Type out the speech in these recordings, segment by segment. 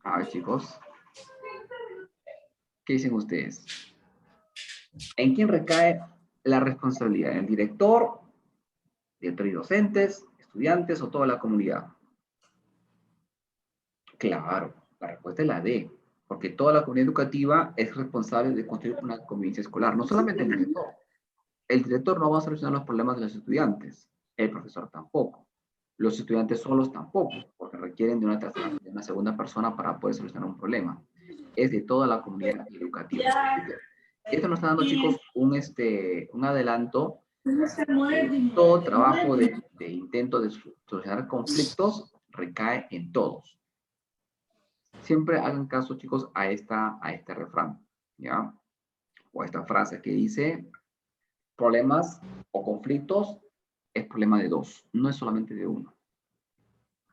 A ver, chicos, ¿qué dicen ustedes? ¿En quién recae la responsabilidad? ¿En el director y docentes, estudiantes o toda la comunidad? Claro, la respuesta es la D, porque toda la comunidad educativa es responsable de construir una convivencia escolar, no solamente el director. El director no va a solucionar los problemas de los estudiantes, el profesor tampoco. Los estudiantes solos tampoco, porque requieren de una segunda persona para poder solucionar un problema. Es de toda la comunidad educativa. Esto nos está dando, chicos, un adelanto. Todo trabajo de intento de solucionar conflictos recae en todos. Siempre hagan caso, chicos, a este refrán, ¿ya? O a esta frase que dice, problemas o conflictos es problema de dos, no es solamente de uno.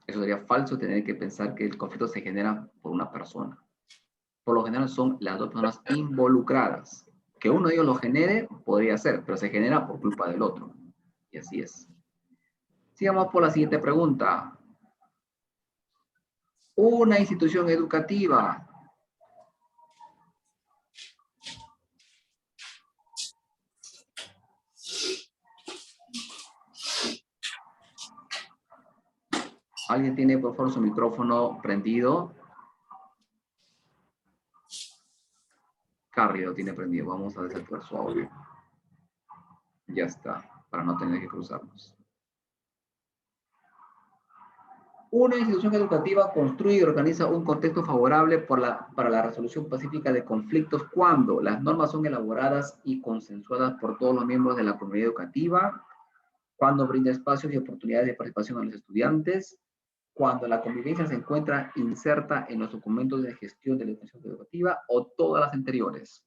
Eso sería falso tener que pensar que el conflicto se genera por una persona. Por lo general son las dos personas involucradas. Que uno de ellos lo genere podría ser, pero se genera por culpa del otro. Y así es. Sigamos por la siguiente pregunta. Una institución educativa. ¿Alguien tiene, por favor, su micrófono prendido? Carrie lo tiene prendido. Vamos a desactivar su audio. Ya está, para no tener que cruzarnos. Una institución educativa construye y organiza un contexto favorable para la resolución pacífica de conflictos cuando las normas son elaboradas y consensuadas por todos los miembros de la comunidad educativa, cuando brinda espacios y oportunidades de participación a los estudiantes, cuando la convivencia se encuentra inserta en los documentos de gestión de la institución educativa o todas las anteriores.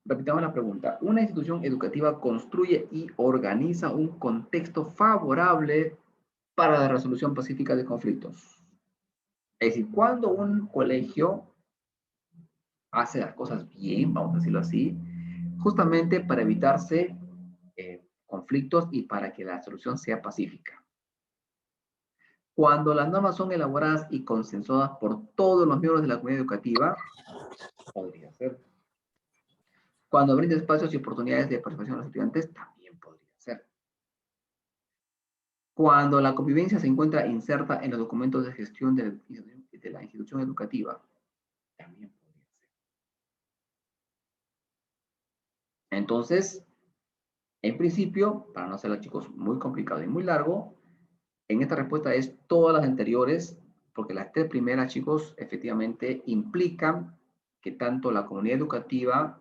Repitamos la pregunta. Una institución educativa construye y organiza un contexto favorable para la resolución pacífica de conflictos. Es decir, cuando un colegio hace las cosas bien, vamos a decirlo así, justamente para evitarse conflictos y para que la solución sea pacífica. Cuando las normas son elaboradas y consensuadas por todos los miembros de la comunidad educativa, podría ser. Cuando brinda espacios y oportunidades de participación a los estudiantes, también podría ser. Cuando la convivencia se encuentra inserta en los documentos de gestión de la institución educativa, también podría ser. Entonces, en principio, para no hacerla, chicos, muy complicado y muy largo, en esta respuesta es todas las anteriores, porque las tres primeras, chicos, efectivamente implican que tanto la comunidad educativa,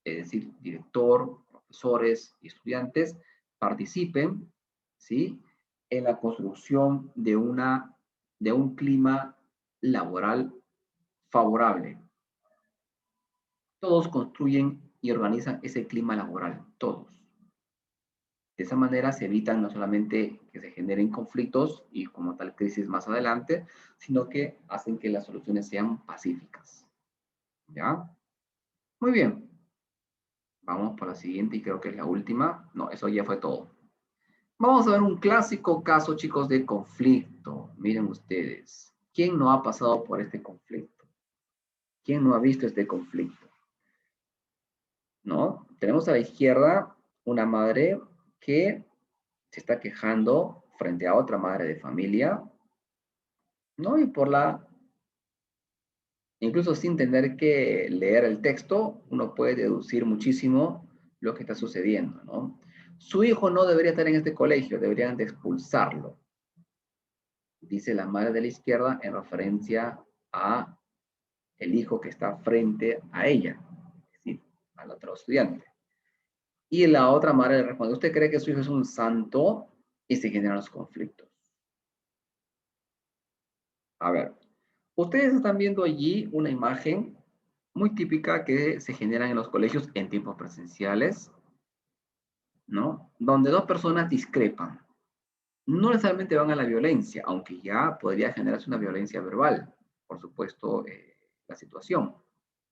es decir, director, profesores y estudiantes, participen, ¿sí?, en la construcción de un clima laboral favorable. Todos construyen y organizan ese clima laboral, todos. De esa manera se evitan no solamente que se generen conflictos y como tal crisis más adelante, sino que hacen que las soluciones sean pacíficas. ¿Ya? Muy bien. Vamos para la siguiente y creo que es la última. No, eso ya fue todo. Vamos a ver un clásico caso, chicos, de conflicto. Miren ustedes. ¿Quién no ha pasado por este conflicto? ¿Quién no ha visto este conflicto? ¿No? Tenemos a la izquierda una madre que se está quejando frente a otra madre de familia, ¿no? Y incluso sin tener que leer el texto, uno puede deducir muchísimo lo que está sucediendo, ¿no? Su hijo no debería estar en este colegio, deberían de expulsarlo, dice la madre de la izquierda en referencia a el hijo que está frente a ella, es decir, al otro estudiante. Y la otra madre le responde, ¿usted cree que su hijo es un santo? Y se generan los conflictos. A ver, ustedes están viendo allí una imagen muy típica que se generan en los colegios en tiempos presenciales, ¿no? Donde dos personas discrepan. No necesariamente van a la violencia, aunque ya podría generarse una violencia verbal, por supuesto, la situación.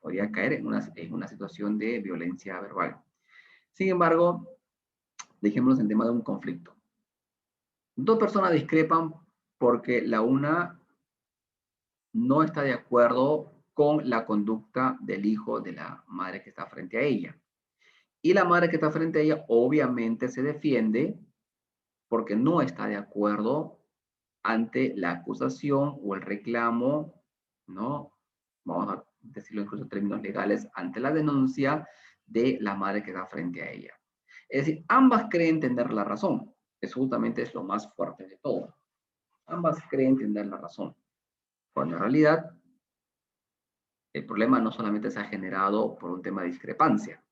Podría caer en una situación de violencia verbal. Sin embargo, dejémoslo en tema de un conflicto. Dos personas discrepan porque la una no está de acuerdo con la conducta del hijo de la madre que está frente a ella. Y la madre que está frente a ella obviamente se defiende porque no está de acuerdo ante la acusación o el reclamo, ¿no? Vamos a decirlo incluso en términos legales, ante la denuncia de la madre que está frente a ella. Es decir, ambas creen tener la razón. Eso justamente es lo más fuerte de todo. Ambas creen tener la razón. Cuando en realidad el problema no solamente se ha generado por un tema de discrepancia.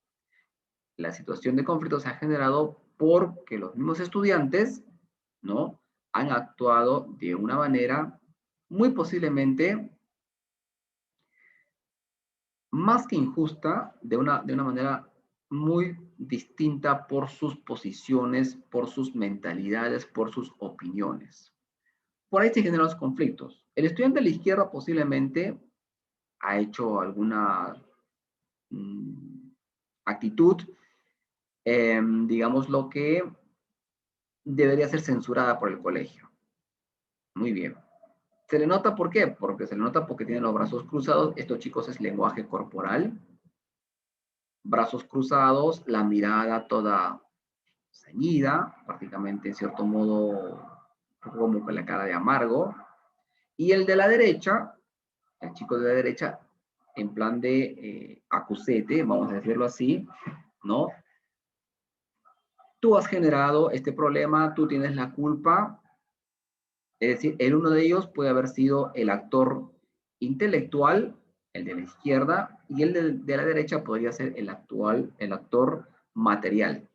La situación de conflicto se ha generado porque los mismos estudiantes, ¿no?, han actuado de una manera muy posiblemente más que injusta, de una manera muy distinta por sus posiciones, por sus mentalidades, por sus opiniones. Por ahí se generan los conflictos. El estudiante de la izquierda posiblemente ha hecho alguna actitud, digamos, lo que debería ser censurada por el colegio. Muy bien. ¿Se le nota por qué? Porque se le nota porque tienen los brazos cruzados. Estos chicos es lenguaje corporal. Brazos cruzados, la mirada toda ceñida, prácticamente en cierto modo como con la cara de amargo. Y el de la derecha, el chico de la derecha, en plan de acusete, vamos a decirlo así, ¿no? Tú has generado este problema, tú tienes la culpa. Es decir, el uno de ellos puede haber sido el actor intelectual, el de la izquierda, y el de la derecha podría ser el actor material.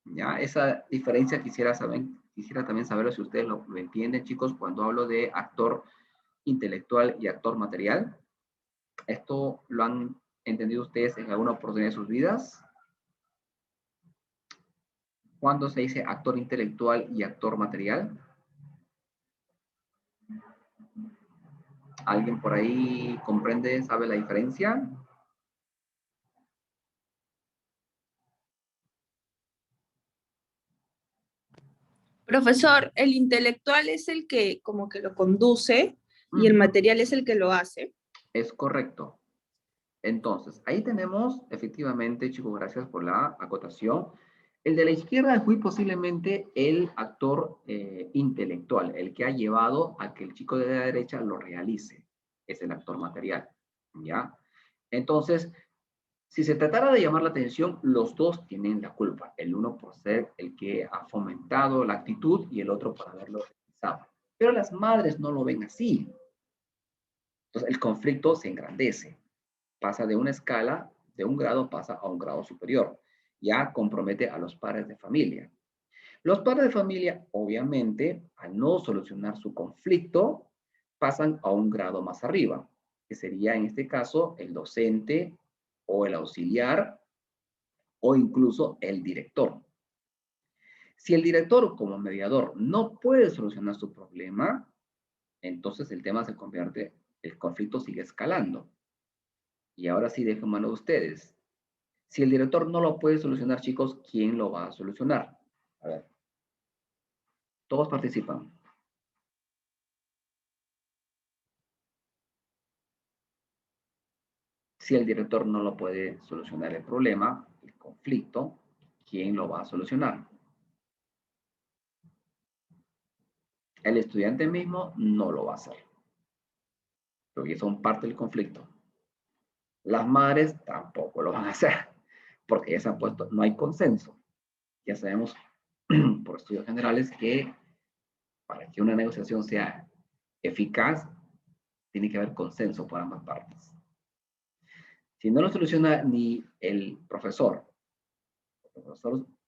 ¿Ya? Esa diferencia quisiera también saber si ustedes lo entienden, chicos, cuando hablo de actor intelectual y actor material. ¿Esto lo han entendido ustedes en alguna oportunidad de sus vidas? ¿Cuándo se dice actor intelectual y actor material? ¿Alguien por ahí comprende, sabe la diferencia? Profesor, el intelectual es el que como que lo conduce y el material es el que lo hace. Es correcto. Entonces, ahí tenemos, efectivamente, chicos, gracias por la acotación. El de la izquierda es muy posiblemente el actor intelectual, el que ha llevado a que el chico de la derecha lo realice. Es el actor material, ¿ya? Entonces, si se tratara de llamar la atención, los dos tienen la culpa. El uno por ser el que ha fomentado la actitud y el otro por haberlo realizado. Pero las madres no lo ven así. Entonces, el conflicto se engrandece. Pasa de una escala, de un grado pasa a un grado superior. Ya compromete a los padres de familia. Los padres de familia, obviamente, al no solucionar su conflicto, pasan a un grado más arriba, que sería en este caso el docente o el auxiliar o incluso el director. Si el director como mediador no puede solucionar su problema, entonces el tema se convierte, el conflicto sigue escalando. Y ahora sí dejo en manos de ustedes. Si el director no lo puede solucionar, chicos, ¿quién lo va a solucionar? A ver. Todos participan. Si el director no lo puede solucionar el problema, el conflicto, ¿quién lo va a solucionar? El estudiante mismo no lo va a hacer, porque son parte del conflicto. Las madres tampoco lo van a hacer, porque ya se han puesto, no hay consenso. Ya sabemos por estudios generales que para que una negociación sea eficaz, tiene que haber consenso por ambas partes. Si no lo soluciona ni el profesor,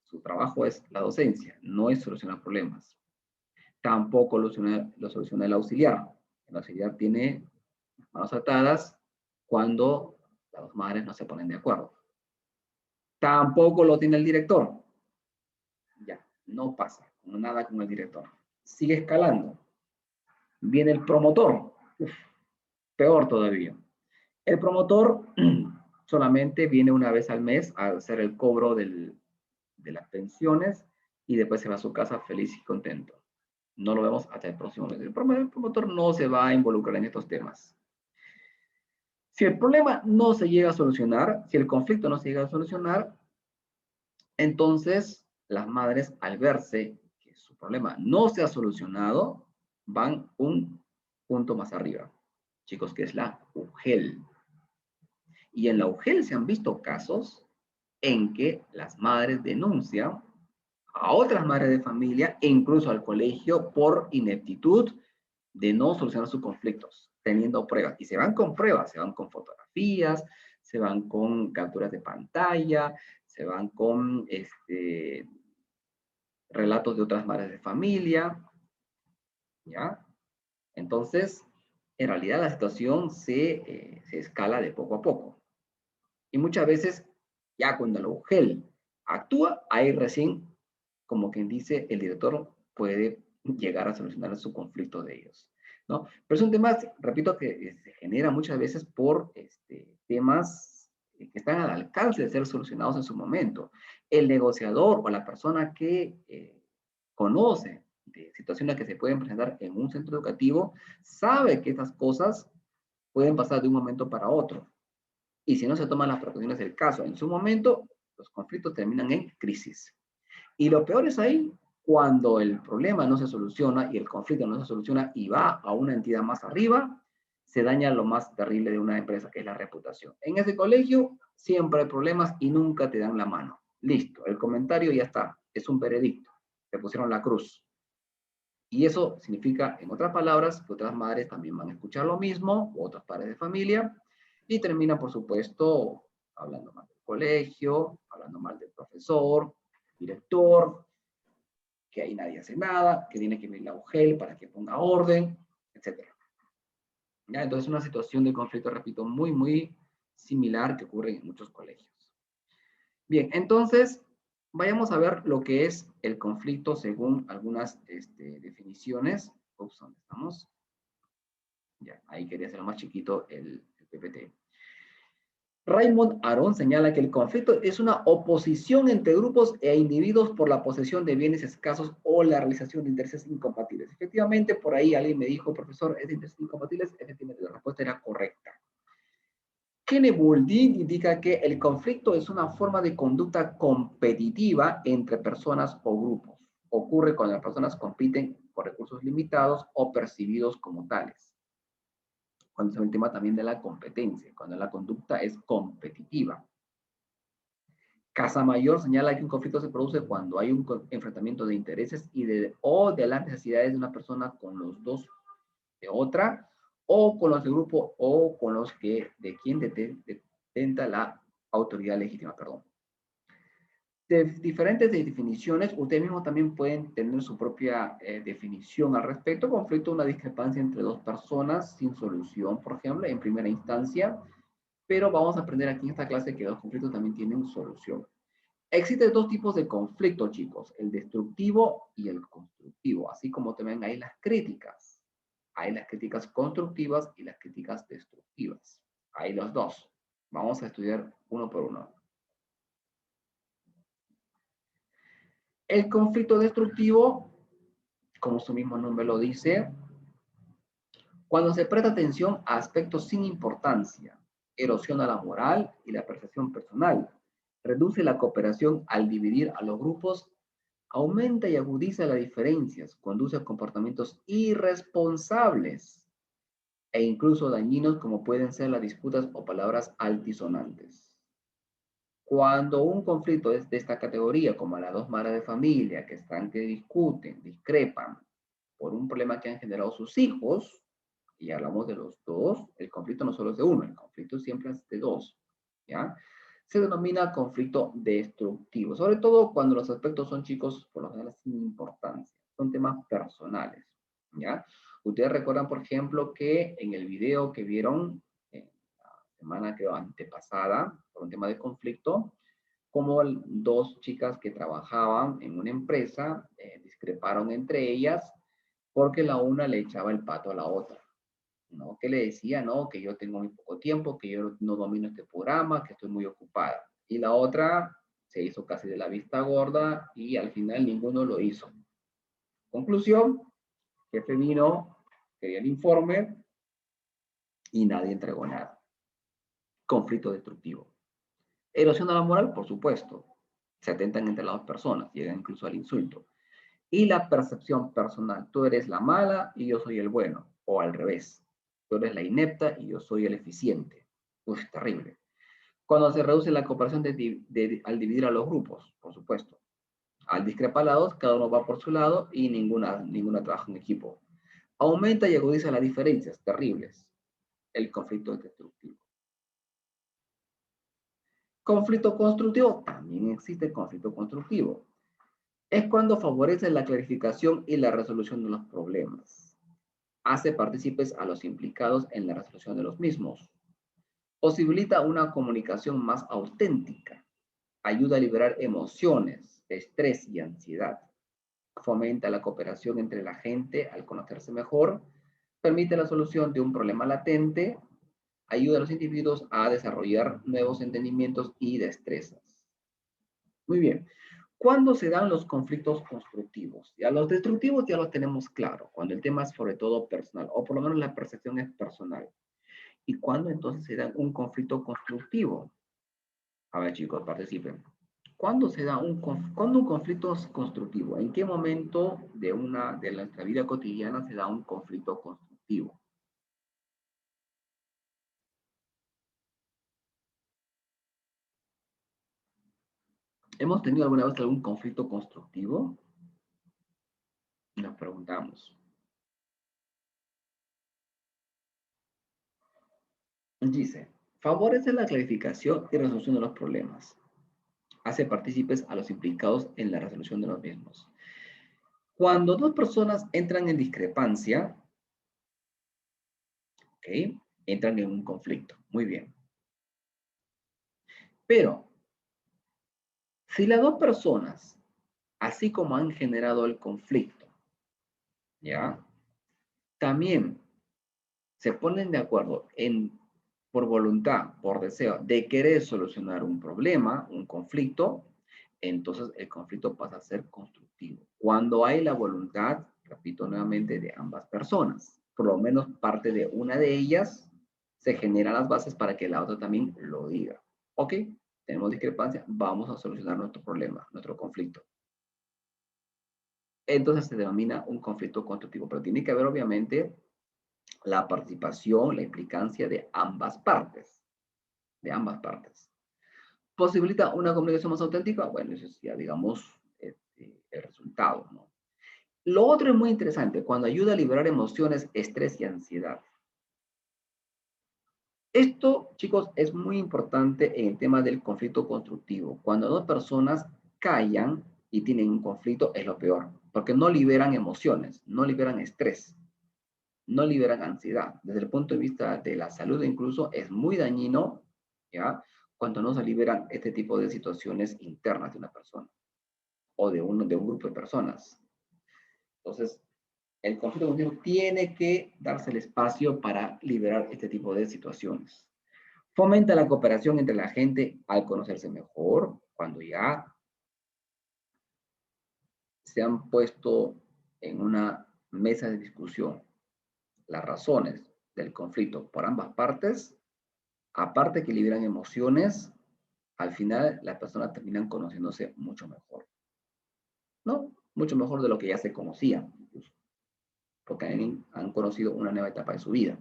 su trabajo es la docencia, no es solucionar problemas. Tampoco lo soluciona el auxiliar. El auxiliar tiene las manos atadas cuando las dos madres no se ponen de acuerdo. Tampoco lo tiene el director. Ya, no pasa nada con el director. Sigue escalando. Viene el promotor. Uf, peor todavía. El promotor solamente viene una vez al mes a hacer el cobro de las pensiones y después se va a su casa feliz y contento. No lo vemos hasta el próximo mes. El promotor no se va a involucrar en estos temas. Si el problema no se llega a solucionar, si el conflicto no se llega a solucionar, entonces las madres, al verse que su problema no se ha solucionado, van un punto más arriba, chicos, que es la UGEL. Y en la UGEL se han visto casos en que las madres denuncian a otras madres de familia e incluso al colegio por ineptitud de no solucionar sus conflictos, teniendo pruebas. Y se van con pruebas, se van con fotografías, se van con capturas de pantalla, se van con relatos de otras madres de familia, ¿ya? Entonces, en realidad la situación se escala de poco a poco. Y muchas veces, ya cuando la UGEL actúa, ahí recién, como quien dice, el director puede llegar a solucionar su conflicto de ellos, ¿no? Pero es un tema, repito, que se genera muchas veces por temas que están al alcance de ser solucionados en su momento. El negociador o la persona que conoce de situaciones que se pueden presentar en un centro educativo sabe que estas cosas pueden pasar de un momento para otro. Y si no se toman las precauciones del caso en su momento, los conflictos terminan en crisis. Y lo peor es ahí cuando el problema no se soluciona y el conflicto no se soluciona y va a una entidad más arriba, se daña lo más terrible de una empresa, que es la reputación. En ese colegio siempre hay problemas y nunca te dan la mano. Listo, el comentario ya está, es un veredicto, te pusieron la cruz. Y eso significa, en otras palabras, que otras madres también van a escuchar lo mismo, otros padres de familia, y terminan, por supuesto, hablando mal del colegio, hablando mal del profesor, director, que ahí nadie hace nada, que tiene que venir la UGEL para que ponga orden, etc. ¿Ya? Entonces es una situación de conflicto, repito, muy, muy similar que ocurre en muchos colegios. Bien, entonces vayamos a ver lo que es el conflicto según algunas definiciones. Ups, ¿dónde estamos? Ya, ahí quería hacerlo más chiquito el PPT. Raymond Aron señala que el conflicto es una oposición entre grupos e individuos por la posesión de bienes escasos o la realización de intereses incompatibles. Efectivamente, por ahí alguien me dijo, profesor, ¿es de intereses incompatibles? Efectivamente, la respuesta era correcta. Kenneth Boulding indica que el conflicto es una forma de conducta competitiva entre personas o grupos. Ocurre cuando las personas compiten por recursos limitados o percibidos como tales. Cuando se ve el tema también de la competencia, cuando la conducta es competitiva. Casamayor señala que un conflicto se produce cuando hay un enfrentamiento de intereses o de las necesidades de una persona con los dos de otra, o con los del grupo, o con los que de quien detenta la autoridad legítima, perdón. De diferentes definiciones, ustedes mismos también pueden tener su propia definición al respecto. Conflicto, una discrepancia entre dos personas sin solución, por ejemplo, en primera instancia, pero vamos a aprender aquí en esta clase que los conflictos también tienen solución. Existen dos tipos de conflicto, chicos, el destructivo y el constructivo, así como también hay las críticas. Hay las críticas constructivas y las críticas destructivas. Hay los dos. Vamos a estudiar uno por uno. El conflicto destructivo, como su mismo nombre lo dice, cuando se presta atención a aspectos sin importancia, erosiona la moral y la percepción personal, reduce la cooperación al dividir a los grupos, aumenta y agudiza las diferencias, conduce a comportamientos irresponsables e incluso dañinos como pueden ser las disputas o palabras altisonantes. Cuando un conflicto es de esta categoría, como las dos madres de familia que discuten, discrepan por un problema que han generado sus hijos, y hablamos de los dos, el conflicto no solo es de uno, el conflicto siempre es de dos, ¿ya? Se denomina conflicto destructivo, sobre todo cuando los aspectos son, chicos, por lo general sin importancia, son temas personales, ¿ya? Ustedes recuerdan, por ejemplo, que en el video que vieron la semana, creo, antepasada, por un tema de conflicto, como dos chicas que trabajaban en una empresa discreparon entre ellas porque la una le echaba el pato a la otra, ¿no? Que le decía, no, que yo tengo muy poco tiempo, que yo no domino este programa, que estoy muy ocupada. Y la otra se hizo casi de la vista gorda y al final ninguno lo hizo. Conclusión, Jefe vino, quería el informe y nadie entregó nada. Conflicto destructivo. Erosión a la moral, por supuesto. Se atentan entre las dos personas, llegan incluso al insulto. Y la percepción personal. Tú eres la mala y yo soy el bueno. O al revés. Tú eres la inepta y yo soy el eficiente. Uf, terrible. Cuando se reduce la cooperación al dividir a los grupos, por supuesto. Al discrepar la dos, cada uno va por su lado y ninguna trabaja en equipo. Aumenta y agudiza las diferencias terribles. El conflicto es destructivo. Conflicto constructivo, también existe conflicto constructivo. Es cuando favorece la clarificación y la resolución de los problemas. Hace partícipes a los implicados en la resolución de los mismos. Posibilita una comunicación más auténtica. Ayuda a liberar emociones, estrés y ansiedad. Fomenta la cooperación entre la gente al conocerse mejor. Permite la solución de un problema latente. Ayuda a los individuos a desarrollar nuevos entendimientos y destrezas. Muy bien. ¿Cuándo se dan los conflictos constructivos? Ya los destructivos ya los tenemos claro, cuando el tema es sobre todo personal, o por lo menos la percepción es personal. ¿Y cuándo entonces se da un conflicto constructivo? A ver, chicos, participen. ¿Cuándo se da un conflicto constructivo? ¿En qué momento de nuestra vida cotidiana se da un conflicto constructivo? ¿Hemos tenido alguna vez algún conflicto constructivo? Nos preguntamos. Dice, favorece la clarificación y resolución de los problemas. Hace partícipes a los implicados en la resolución de los mismos. Cuando dos personas entran en discrepancia, ¿ok? Entran en un conflicto. Muy bien. Pero, si las dos personas, así como han generado el conflicto, ¿ya? También se ponen de acuerdo por voluntad, por deseo de querer solucionar un problema, un conflicto, entonces el conflicto pasa a ser constructivo. Cuando hay la voluntad, repito nuevamente, de ambas personas, por lo menos parte de una de ellas, se generan las bases para que la otra también lo diga. ¿Ok? Tenemos discrepancia, vamos a solucionar nuestro problema, nuestro conflicto. Entonces se denomina un conflicto constructivo, pero tiene que haber obviamente la participación, la implicancia de ambas partes. De ambas partes. ¿Posibilita una comunicación más auténtica? Bueno, eso es ya, digamos, el resultado, ¿no? Lo otro es muy interesante, cuando ayuda a liberar emociones, estrés y ansiedad. Esto, chicos, es muy importante en el tema del conflicto constructivo. Cuando dos personas callan y tienen un conflicto, es lo peor, porque no liberan emociones, no liberan estrés, no liberan ansiedad. Desde el punto de vista de la salud incluso es muy dañino, ¿ya? Cuando no se liberan este tipo de situaciones internas de una persona o de un grupo de personas. Entonces, el conflicto continuo tiene que darse el espacio para liberar este tipo de situaciones. Fomenta la cooperación entre la gente al conocerse mejor, cuando ya se han puesto en una mesa de discusión las razones del conflicto por ambas partes, aparte que liberan emociones, al final las personas terminan conociéndose mucho mejor, ¿no? Mucho mejor de lo que ya se conocían, porque han conocido una nueva etapa de su vida.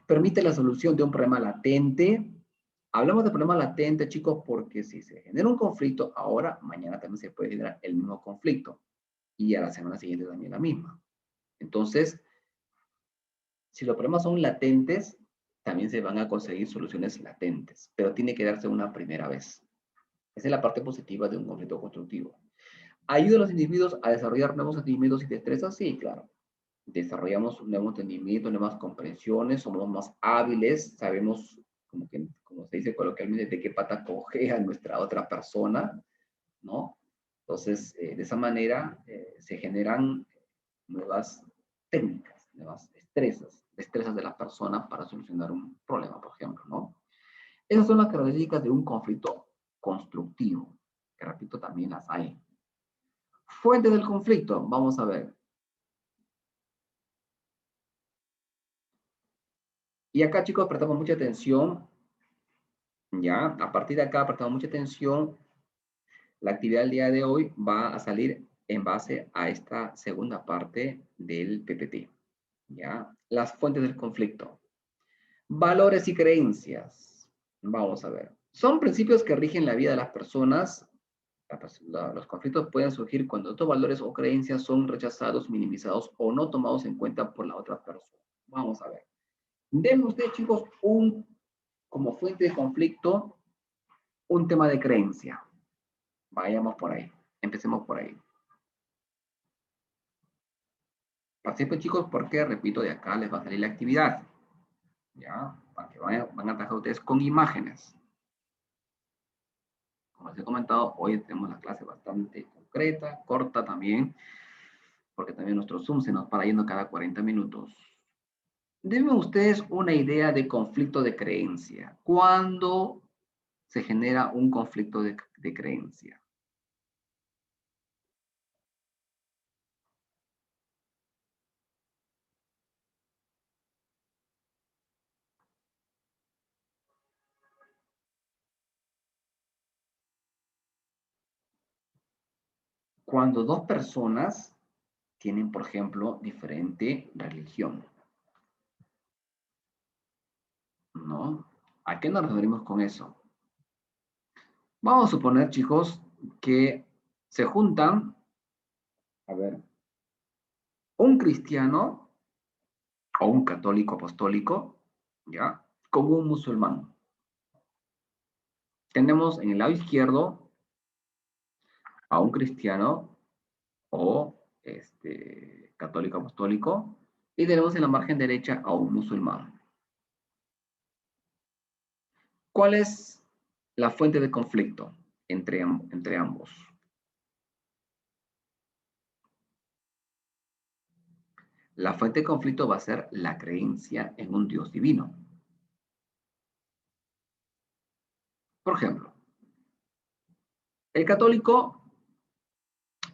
Permite la solución de un problema latente. Hablamos de problema latente, chicos, porque si se genera un conflicto, ahora, mañana también se puede generar el mismo conflicto y a la semana siguiente también la misma. Entonces, si los problemas son latentes, también se van a conseguir soluciones latentes, pero tiene que darse una primera vez. Esa es la parte positiva de un conflicto constructivo. ¿Ayuda a los individuos a desarrollar nuevos sentimientos y destrezas? Sí, claro. Desarrollamos un nuevo entendimiento, nuevas comprensiones, somos más hábiles, sabemos, como se dice coloquialmente, de qué pata cojea nuestra otra persona, ¿no? Entonces, de esa manera se generan nuevas técnicas, nuevas destrezas de la persona para solucionar un problema, por ejemplo, ¿no? Esas son las características de un conflicto constructivo, que repito, también las hay. Fuentes del conflicto, vamos a ver. Y acá, chicos, prestamos mucha atención, ya, a partir de acá prestamos mucha atención. La actividad del día de hoy va a salir en base a esta segunda parte del PPT, ya. Las fuentes del conflicto. Valores y creencias. Vamos a ver. Son principios que rigen la vida de las personas. Los conflictos pueden surgir cuando estos valores o creencias son rechazados, minimizados o no tomados en cuenta por la otra persona. Vamos a ver. Denme ustedes, chicos, como fuente de conflicto, un tema de creencia. Vayamos por ahí. Empecemos por ahí. Participen, chicos, porque, repito, de acá les va a salir la actividad. ¿Ya? Para que van a trabajar ustedes con imágenes. Como les he comentado, hoy tenemos la clase bastante concreta, corta también, porque también nuestro Zoom se nos para yendo cada 40 minutos. Denme ustedes una idea de conflicto de creencia. ¿Cuándo se genera un conflicto de creencia? Cuando dos personas tienen, por ejemplo, diferente religión, ¿no? ¿A qué nos referimos con eso? Vamos a suponer, chicos, que se juntan, a ver, un cristiano o un católico apostólico, ¿ya? Con un musulmán. Tenemos en el lado izquierdo a un cristiano o católico apostólico y tenemos en la margen derecha a un musulmán. ¿Cuál es la fuente de conflicto entre ambos? La fuente de conflicto va a ser la creencia en un Dios divino. Por ejemplo, el católico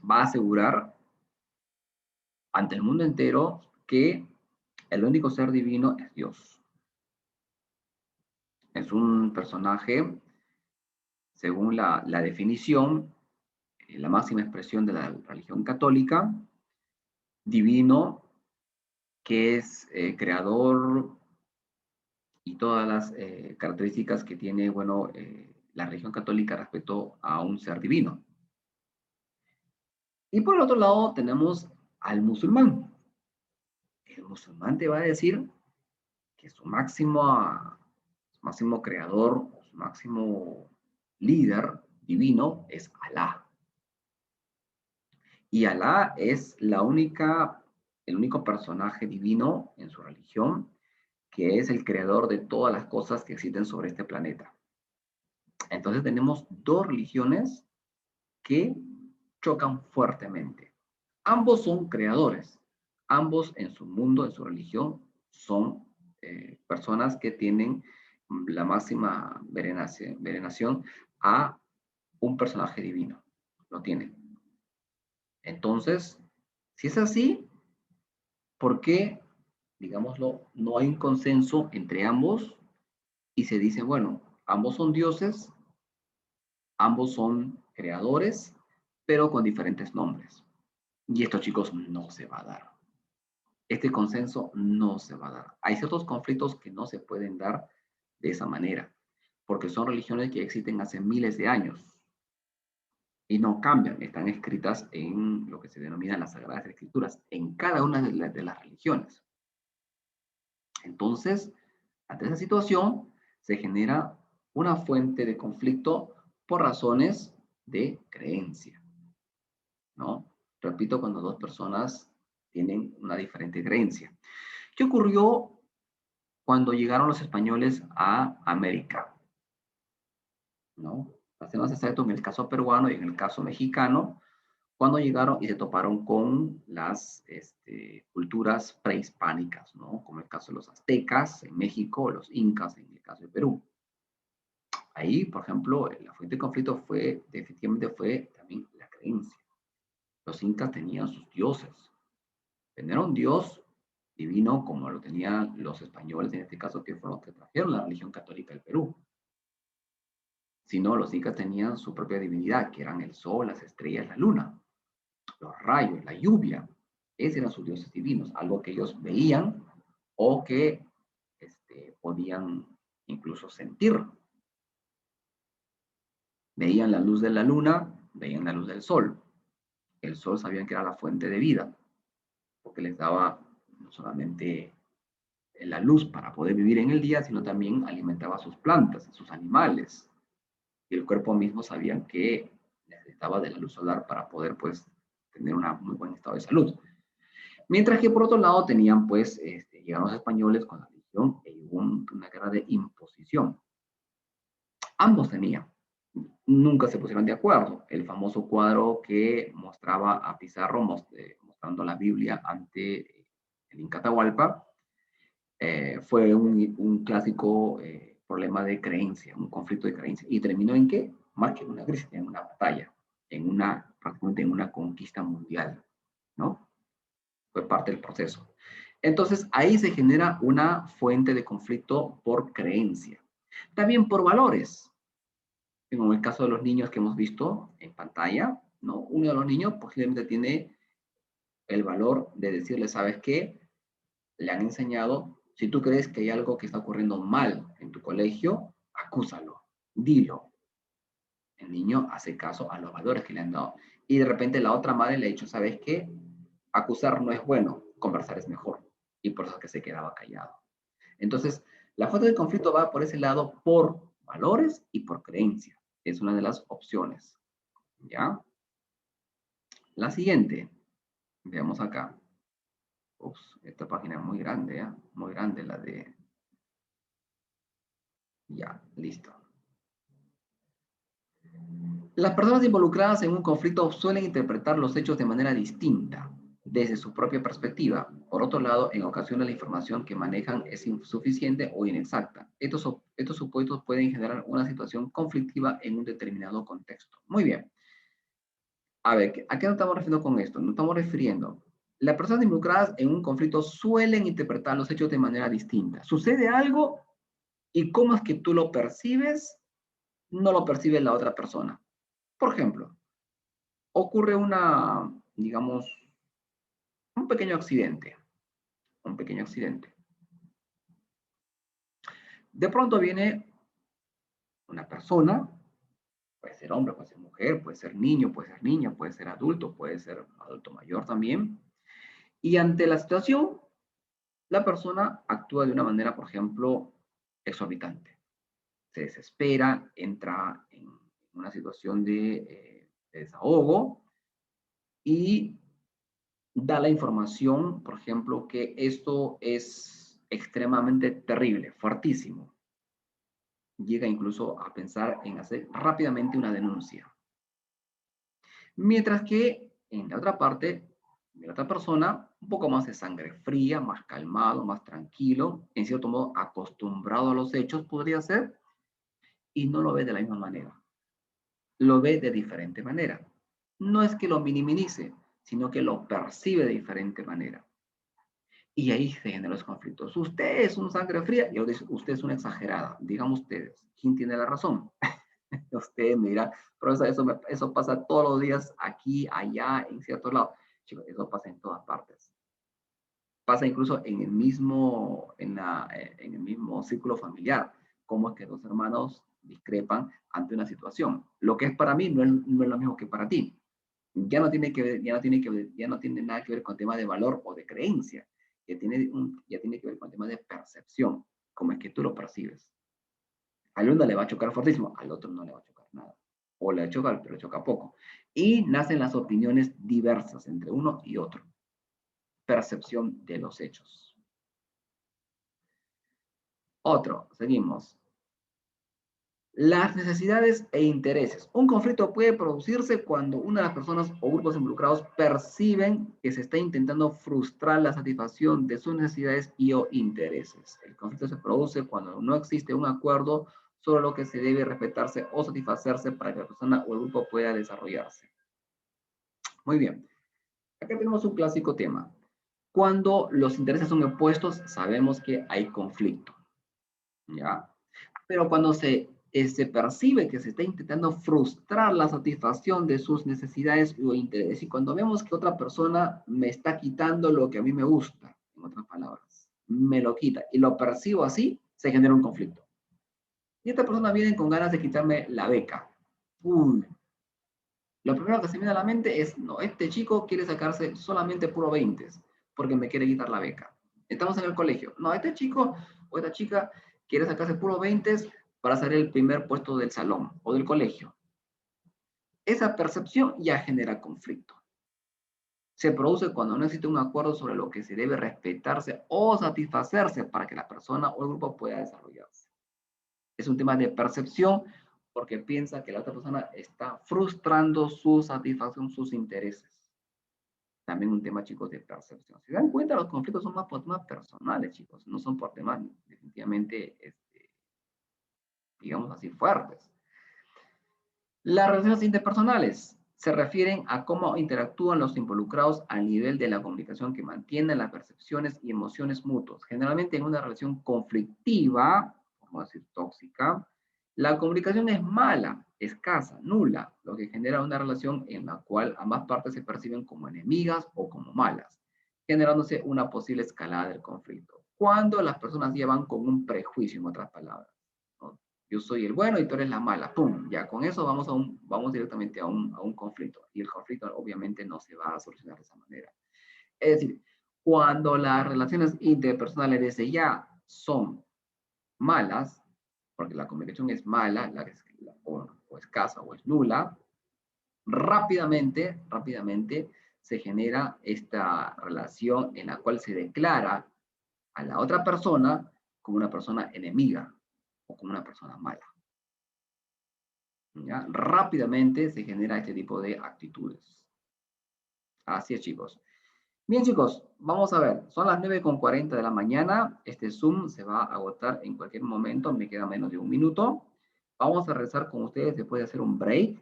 va a asegurar ante el mundo entero que el único ser divino es Dios. Es un personaje, según la definición, la máxima expresión de la religión católica, divino, que es creador y todas las características que tiene, bueno, la religión católica respecto a un ser divino. Y por el otro lado tenemos al musulmán. El musulmán te va a decir que su máximo creador, su máximo líder divino es Alá. Y Alá es el único personaje divino en su religión que es el creador de todas las cosas que existen sobre este planeta. Entonces tenemos dos religiones que chocan fuertemente. Ambos son creadores, ambos en su mundo, en su religión, son personas que tienen la máxima veneración a un personaje divino. Lo tienen. Entonces, si es así, ¿por qué, digámoslo, no hay un consenso entre ambos y se dice, bueno, ambos son dioses, ambos son creadores, pero con diferentes nombres? Y esto, chicos, no se va a dar. Este consenso no se va a dar. Hay ciertos conflictos que no se pueden dar de esa manera, porque son religiones que existen hace miles de años y no cambian, están escritas en lo que se denominan las Sagradas Escrituras, en cada una de las religiones. Entonces, ante esa situación, se genera una fuente de conflicto por razones de creencia, ¿no? Repito, cuando dos personas tienen una diferente creencia. ¿Qué ocurrió cuando llegaron los españoles a América? ¿No? Para ser más exacto, en el caso peruano y en el caso mexicano, cuando llegaron y se toparon con las culturas prehispánicas, ¿no? Como el caso de los aztecas en México, o los incas en el caso de Perú. Ahí, por ejemplo, la fuente de conflicto definitivamente fue también la creencia. Los incas tenían sus dioses. Tener un dios divino como lo tenían los españoles, en este caso, que fueron los que trajeron la religión católica al Perú. Sino los incas tenían su propia divinidad, que eran el sol, las estrellas, la luna, los rayos, la lluvia. Esos eran sus dioses divinos, algo que ellos veían o que podían incluso sentir. Veían la luz de la luna, veían la luz del sol. El sol sabían que era la fuente de vida, porque les daba no solamente la luz para poder vivir en el día, sino también alimentaba a sus plantas, a sus animales. Y el cuerpo mismo sabían que necesitaba de la luz solar para poder, pues, tener un muy buen estado de salud. Mientras que por otro lado tenían, pues, llegaron los españoles con la religión y hubo una guerra de imposición. Ambos tenían. Nunca se pusieron de acuerdo. El famoso cuadro que mostraba a Pizarro mostrando la Biblia ante el Inca Atahualpa fue un clásico problema de creencia, un conflicto de creencia. ¿Y terminó en qué? Más que en una crisis, en una batalla, prácticamente en una conquista mundial, ¿no? Fue parte del proceso. Entonces, ahí se genera una fuente de conflicto por creencia. También por valores. En el caso de los niños que hemos visto en pantalla, ¿no? Uno de los niños posiblemente tiene el valor de decirle, ¿sabes qué? Le han enseñado, si tú crees que hay algo que está ocurriendo mal en tu colegio, acúsalo, dilo. El niño hace caso a los valores que le han dado. Y de repente la otra madre le ha dicho, ¿sabes qué? Acusar no es bueno, conversar es mejor. Y por eso es que se quedaba callado. Entonces, la fuente del conflicto va por ese lado, por valores y por creencia. Es una de las opciones. ¿Ya? La siguiente. Veamos acá. Ups, esta página es muy grande, ¿eh? Muy grande la de... Ya, listo. Las personas involucradas en un conflicto suelen interpretar los hechos de manera distinta, desde su propia perspectiva. Por otro lado, en ocasiones la información que manejan es insuficiente o inexacta. Estos supuestos pueden generar una situación conflictiva en un determinado contexto. Muy bien. A ver, ¿a qué nos estamos refiriendo con esto? Nos estamos refiriendo. Las personas involucradas en un conflicto suelen interpretar los hechos de manera distinta. Sucede algo y cómo es que tú lo percibes, no lo percibe la otra persona. Por ejemplo, ocurre digamos, un pequeño accidente. Un pequeño accidente. De pronto viene una persona, puede ser hombre, puede ser mujer, puede ser niño, puede ser niña, puede ser adulto mayor también. Y ante la situación, la persona actúa de una manera, por ejemplo, exorbitante. Se desespera, entra en una situación de desahogo y da la información, por ejemplo, que esto es extremadamente terrible, fuertísimo. Llega incluso a pensar en hacer rápidamente una denuncia. Mientras que en la otra parte, de la otra persona, un poco más de sangre fría, más calmado, más tranquilo, en cierto modo acostumbrado a los hechos, podría ser, y no lo ve de la misma manera. Lo ve de diferente manera. No es que lo minimice, sino que lo percibe de diferente manera. Y ahí se generan los conflictos. Usted es un sangre fría y usted es una exagerada. Digan ustedes, ¿quién tiene la razón? Usted me dirá, pero eso pasa todos los días aquí, allá, en ciertos lados. Chicos, eso pasa en todas partes. Pasa incluso en el mismo círculo familiar. Cómo es que dos hermanos discrepan ante una situación. Lo que es para mí no es lo mismo que para ti. Ya no tiene nada que ver con tema de valor o de creencia. Ya tiene que ver con tema de percepción. Cómo es que tú lo percibes. Al uno le va a chocar fortísimo, al otro no le va a chocar nada. O le choca, pero choca poco. Y nacen las opiniones diversas entre uno y otro. Percepción de los hechos. Otro, seguimos. Las necesidades e intereses. Un conflicto puede producirse cuando una de las personas o grupos involucrados perciben que se está intentando frustrar la satisfacción de sus necesidades y o intereses. El conflicto se produce cuando no existe un acuerdo sobre lo que se debe respetarse o satisfacerse para que la persona o el grupo pueda desarrollarse. Muy bien. Acá tenemos un clásico tema. Cuando los intereses son opuestos, sabemos que hay conflicto, ¿ya? Pero cuando se percibe que se está intentando frustrar la satisfacción de sus necesidades o intereses, y cuando vemos que otra persona me está quitando lo que a mí me gusta, en otras palabras, me lo quita, y lo percibo así, se genera un conflicto. Y esta persona viene con ganas de quitarme la beca. Uy, lo primero que se me viene a la mente es, no, este chico quiere sacarse solamente puro 20 porque me quiere quitar la beca. Estamos en el colegio. No, este chico o esta chica quiere sacarse puro 20 para ser el primer puesto del salón o del colegio. Esa percepción ya genera conflicto. Se produce cuando no existe un acuerdo sobre lo que se debe respetarse o satisfacerse para que la persona o el grupo pueda desarrollarse. Es un tema de percepción porque piensa que la otra persona está frustrando su satisfacción, sus intereses. También un tema, chicos, de percepción. Si dan cuenta, los conflictos son más por temas personales, chicos, no son por temas definitivamente, digamos así, fuertes. Las relaciones interpersonales se refieren a cómo interactúan los involucrados al nivel de la comunicación que mantienen las percepciones y emociones mutuas. Generalmente en una relación conflictiva, vamos a decir tóxica, la comunicación es mala, escasa, nula, lo que genera una relación en la cual ambas partes se perciben como enemigas o como malas, generándose una posible escalada del conflicto. Cuando las personas llevan con un prejuicio, en otras palabras, ¿no? Yo soy el bueno y tú eres la mala, ¡pum! Ya con eso vamos directamente a un conflicto. Y el conflicto obviamente no se va a solucionar de esa manera. Es decir, cuando las relaciones interpersonales desde ya son malas, porque la comunicación es mala, o escasa o es nula, rápidamente se genera esta relación en la cual se declara a la otra persona como una persona enemiga o como una persona mala. ¿Ya? Rápidamente se genera este tipo de actitudes. Así es, chicos. Bien, chicos, vamos a ver. Son las 9:40 de la mañana. Este Zoom se va a agotar en cualquier momento. Me queda menos de un minuto. Vamos a rezar con ustedes después de hacer un break.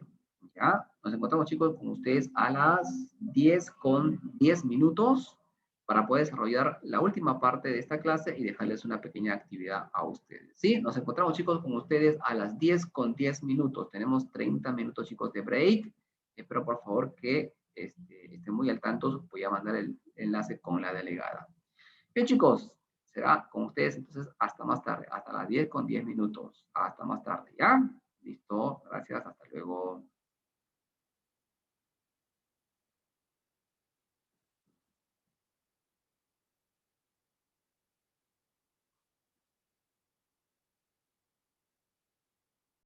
¿Ya? Nos encontramos, chicos, con ustedes a las 10:10 para poder desarrollar la última parte de esta clase y dejarles una pequeña actividad a ustedes. ¿Sí? Nos encontramos, chicos, con ustedes a las 10:10. Tenemos 30 minutos, chicos, de break. Espero, por favor, que estén muy al tanto. Voy a mandar el enlace con la delegada. Bien, chicos, será con ustedes entonces hasta más tarde, hasta las 10:10. Hasta más tarde, ¿ya? Listo, gracias, hasta luego.